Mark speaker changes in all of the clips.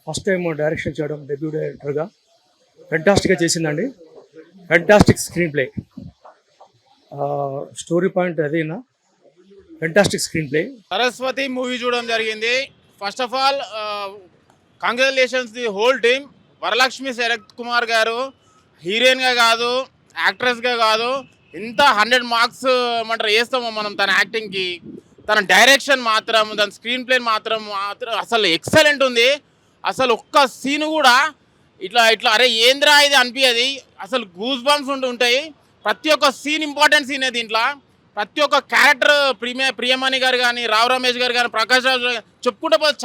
Speaker 1: First time direction చేయడం debut డైరెక్టర్గా ఫెంటాస్టిక్గా చేసిందండి. Fantastic screenplay, story point అదేనా, fantastic screenplay.
Speaker 2: Saraswati movie చూడడం జరిగింది. First of all congratulations the whole team. Varalakshmi Sarath Kumar garu హీరోయిన్గా కాదు, యాక్ట్రెస్గా కాదు, ఇంత 100 మార్క్స్ ఏమంటారు వేస్తామో మనం తన యాక్టింగ్కి. తన డైరెక్షన్ మాత్రం, తన స్క్రీన్ ప్లే మాత్రం అసలు ఎక్సలెంట్ ఉంది. అసలు ఒక్క సీన్ కూడా ఇట్లా ఇట్లా అరే ఏంద్రా ఇది అనిపించదు. అసలు గూస్ బంప్స్ ఉంటాయి. ప్రతి ఒక్క సీన్ ఇంపార్టెంట్ సీనే దీంట్లో. ప్రతి ఒక్క క్యారెక్టర్ ప్రియమణి గారు కానీ, రావు రమేష్ గారు కానీ, ప్రకాష్ రాజు చెప్పుకుంటే పోతే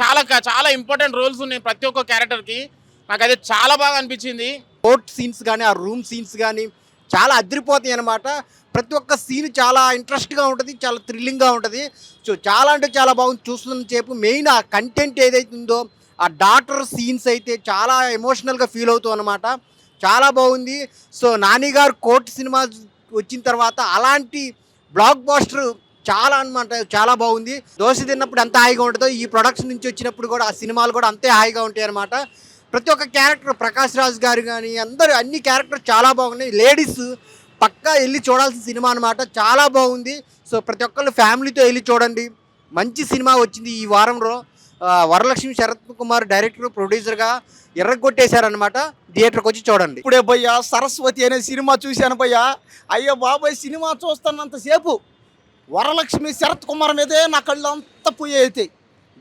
Speaker 2: చాలా ఇంపార్టెంట్ రోల్స్ ఉన్నాయి ప్రతి ఒక్క క్యారెక్టర్కి. నాకు అది చాలా బాగా అనిపించింది.
Speaker 3: కోర్ట్ సీన్స్ కానీ, ఆ రూమ్ సీన్స్ కానీ చాలా అదిరిపోతాయి అన్నమాట. ప్రతి ఒక్క సీన్ చాలా ఇంట్రెస్ట్గా ఉంటుంది, చాలా థ్రిల్లింగ్గా ఉంటుంది. సో చాలా అంటే చాలా బాగుంది చూస్తున్న సేపు. మెయిన్ ఆ కంటెంట్ ఏదైతే ఉందో, ఆ డాక్టర్ సీన్స్ అయితే చాలా ఎమోషనల్గా ఫీల్ అవుతాం అనమాట. చాలా బాగుంది. సో నాని గారు కోర్ట్ సినిమా వచ్చిన తర్వాత అలాంటి బ్లాక్ బాస్టర్ చాలా అనమాట, చాలా బాగుంది. దోశ తిన్నప్పుడు ఎంత హాయిగా ఉంటుందో ఈ ప్రొడక్షన్ నుంచి వచ్చినప్పుడు కూడా ఆ సినిమాలు కూడా అంతే హాయిగా ఉంటాయి అనమాట. ప్రతి ఒక్క క్యారెక్టర్, ప్రకాష్ రాజ్ గారు కానీ అందరూ, అన్ని క్యారెక్టర్ చాలా బాగున్నాయి. లేడీస్ పక్కా వెళ్ళి చూడాల్సిన సినిమా అనమాట. చాలా బాగుంది. సో ప్రతి ఒక్కళ్ళు ఫ్యామిలీతో వెళ్ళి చూడండి. మంచి సినిమా వచ్చింది ఈ వారంలో. వరలక్ష్మి శరత్ కుమార్ డైరెక్టర్, ప్రొడ్యూసర్గా ఎర్రగొట్టేశారనమాట. థియేటర్కి వచ్చి చూడండి.
Speaker 4: ఇప్పుడే భయ్యా సరస్వతి అనే సినిమా చూశాను భయ్యా. అయ్యో బాబాయ్, సినిమా చూస్తున్నంతసేపు వరలక్ష్మి శరత్ కుమార్ మీదే నా కళ్ళు అంతా పోయేది.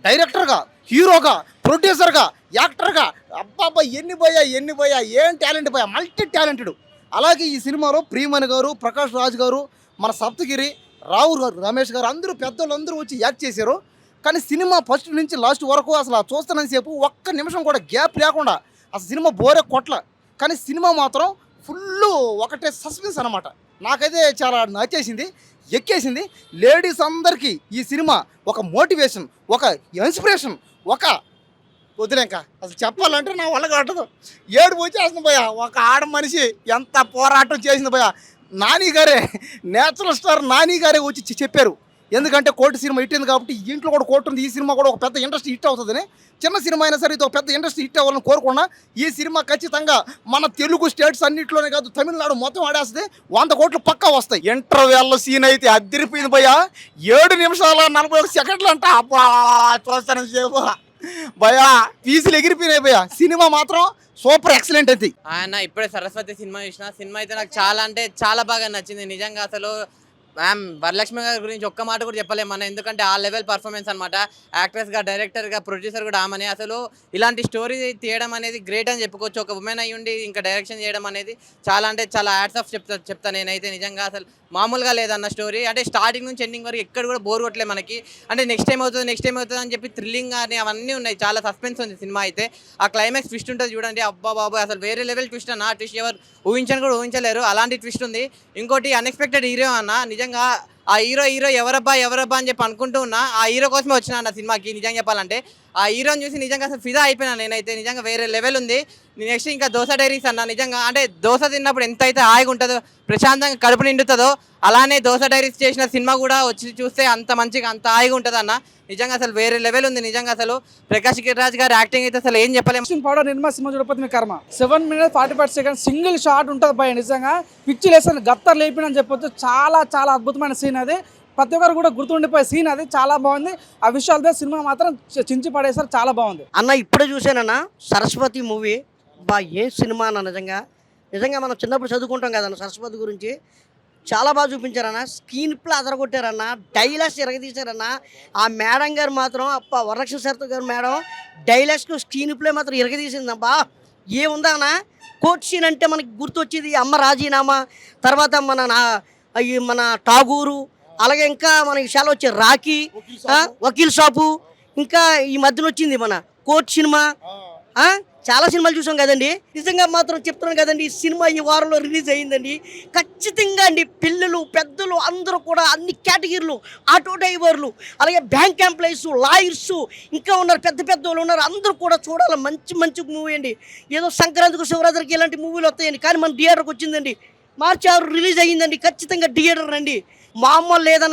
Speaker 4: డైరెక్టర్గా, హీరోగా, ప్రొడ్యూసర్గా, యాక్టర్గా అబ్బాబ్బా ఎన్ని భయ్యా ఏం టాలెంట్ భయ్యా, మల్టీ టాలెంటెడ్. అలాగే ఈ సినిమాలో ప్రియమణి గారు, ప్రకాష్ రాజ్ గారు, మన సప్తగిరి, రావు రమేష్ గారు అందరూ పెద్దోళ్ళు అందరూ వచ్చి యాక్ట్ చేశారు. కానీ సినిమా ఫస్ట్ నుంచి లాస్ట్ వరకు అసలు చూస్తున్నంతసేపు ఒక్క నిమిషం కూడా గ్యాప్ లేకుండా అసలు సినిమా బోరే కొట్ల. కానీ సినిమా మాత్రం ఫుల్ ఒకటే సస్పెన్స్ అనమాట. నాకైతే చాలా నచ్చేసింది, ఎక్కేసింది. లేడీస్ అందరికీ ఈ సినిమా ఒక మోటివేషన్, ఒక ఇన్స్పిరేషన్, ఒక వదిలేక అసలు చెప్పాలంటే నా వల్ల కట్టదు. ఏడు వచ్చేస్తుంది భయ్యా. ఒక ఆడ మనిషి ఎంత పోరాటం చేసింది భయ్యా. నాని గారే, నేచురల్ స్టార్ నాని గారే వచ్చి చెప్పారు. ఎందుకంటే కోర్టు సినిమా హిట్ అయింది కాబట్టి ఇంట్లో కూడా కోర్టు ఉంది, ఈ సినిమా కూడా ఒక పెద్ద ఇండస్ట్రీ హిట్ అవుతుందని. చిన్న సినిమా అయినా సరే ఇది ఒక పెద్ద ఇండస్ట్రీ హిట్ అవ్వాలని కోరుకున్నా. ఈ సినిమా ఖచ్చితంగా మన తెలుగు స్టేట్స్ అన్నింటిలోనే కాదు, తమిళనాడు మొత్తం ఆడేస్తుంది. 100 కోట్లు పక్కా వస్తాయి. ఇంటర్వెల్ సీన్ అయితే అదిరిపోయింది భయ్యా. 7 నిమిషాల 41 సెకండ్లు అంట. అబ్బా చూస్తాను సేపు భయ్యా, పీసులు ఎగిరిపోయినాయి భయ్యా. సినిమా మాత్రం సూపర్ ఎక్సలెంట్ అయితే.
Speaker 5: ఆయన ఇప్పుడే సరస్వతి సినిమా చూసిన. సినిమా అయితే నాకు చాలా అంటే చాలా బాగా నచ్చింది నిజంగా. అసలు మ్యామ్ వరలక్ష్మి గారి గురించి ఒక్క మాట కూడా చెప్పలేము మనం, ఎందుకంటే ఆ లెవెల్ పర్ఫార్మెన్స్ అనమాట. యాక్ట్రెస్గా, డైరెక్టర్గా, ప్రొడ్యూసర్ కూడా ఆమెనే. అసలు ఇలాంటి స్టోరీ తీయడం అనేది గ్రేట్ అని చెప్పుకోవచ్చు. ఒక ఉమెన్ అయ్యి ఉండి ఇంకా డైరెక్షన్ చేయడం అనేది చాలా అంటే చాలా హ్యాట్స్ ఆఫ్ చెప్తా నేనైతే నిజంగా. అసలు మామూలుగా లేదన్న స్టోరీ. అంటే స్టార్టింగ్ నుంచి ఎండింగ్ వరకు ఎక్కడ కూడా బోర్ కొట్టలే మనకి. అంటే నెక్స్ట్ టైం అవుతుంది అని చెప్పి థ్రిల్లింగ్ అని అవన్నీ ఉన్నాయి. చాలా సస్పెన్స్ ఉంది సినిమా అయితే. ఆ క్లైమాక్స్ ట్విస్ట్ ఉంటుంది చూడండి, అబ్బా బాబు అసలు వేరే లెవెల్ ట్విస్ట్ అన్న. ఆ ట్విస్ట్ ఎవరు ఊహించలేరు, అలాంటి ట్విస్ట్ ఉంది. ఇంకోటి అన్ఎక్స్పెక్టెడ్ హీరో అన్న. నిజంగా ఆ హీరో ఎవరబ్బా అని చెప్పి అనుకుంటూ ఉన్నా. ఆ హీరో కోసమే వచ్చిన అన్న సినిమాకి నిజంగా చెప్పాలంటే. ఆ హీరోని చూసి నిజంగా అసలు ఫిదా అయిపోయినా నేనైతే. నిజంగా వేరే లెవెల్ ఉంది. నెక్స్ట్ ఇంకా దోశ డైరీస్ అన్న. నిజంగా అంటే దోశ తిన్నప్పుడు ఎంత అయితే హాయిగా ఉంటుందో, ప్రశాంతంగా కడుపు నిండుతుందో, అలానే దోశ డైరీస్ చేసిన సినిమా కూడా వచ్చి చూస్తే అంత మంచిగా అంత హాయిగా ఉంటుంది అన్న. నిజంగా అసలు వేరే లెవెల్ ఉంది నిజంగా. అసలు ప్రకాష్ రాజ్ గారి యాక్టింగ్ అయితే అసలు ఏం చెప్పలేము.
Speaker 6: పౌడర్ నిర్మా సినిమా చూడకపోతే మీ కర్మ. 7 minutes 45 seconds సింగిల్ షాట్ ఉంటుంది భయ. నిజంగా పిచ్చి లేసిన గత్తర్ లేపినని చెప్పొచ్చు. చాలా చాలా అద్భుతమైన సీన్ అది. ప్రతి ఒక్కరు కూడా గుర్తుండిపోయే సీన్ అది. చాలా బాగుంది. ఆ విషయాలతో సినిమా మాత్రం చించి పడేసారు. చాలా బాగుంది
Speaker 3: అన్న. ఇప్పుడే చూసానన్న సరస్వతి మూవీ. బా ఏ సినిమా అన్న. నిజంగా మనం చిన్నప్పుడు చదువుకుంటాం కదన్న సరస్వతి గురించి. చాలా బాగా చూపించారన్న. స్క్రీన్ ప్లే అదరగొట్టారన్న. డైలాగ్స్ ఇరగదీశారన్న. ఆ మేడం గారు మాత్రం వరలక్ష్మి శరత్ గారు మేడం డైలాగ్స్కు స్క్రీన్ ప్లే మాత్రం ఇరగదీసిందబ్బా. ఏముందా అన్న. కోర్ట్ సీన్ అంటే మనకి గుర్తొచ్చేది అమ్మ రాజీనామా, తర్వాత మన ఠాగూరు, అలాగే ఇంకా మన విషయాలు వచ్చే రాఖీ, వకీల్ షాపు, ఇంకా ఈ మధ్యన వచ్చింది మన కోర్ట్ సినిమా. చాలా సినిమాలు చూసాం కదండి. నిజంగా మాత్రం చెప్తున్నాను కదండి, ఈ సినిమా ఈ వారంలో రిలీజ్ అయ్యిందండి. ఖచ్చితంగా అండి పిల్లలు, పెద్దలు అందరూ కూడా అన్ని కేటగిరీలు, ఆటో డ్రైవర్లు, అలాగే బ్యాంక్ ఎంప్లాయీస్, లాయర్స్, ఇంకా ఉన్నారు పెద్ద వాళ్ళు ఉన్నారు. అందరూ కూడా చూడాలి. మంచి మూవీ అండి. ఏదో సంక్రాంతికి, శివరాత్రికి ఇలాంటి మూవీలు వస్తాయండి, కానీ మన థియేటర్కి వచ్చిందండి. మార్చి 6 రిలీజ్ అయ్యిందండి. ఖచ్చితంగా థియేటర్ రండి. మామూలు లేదన్న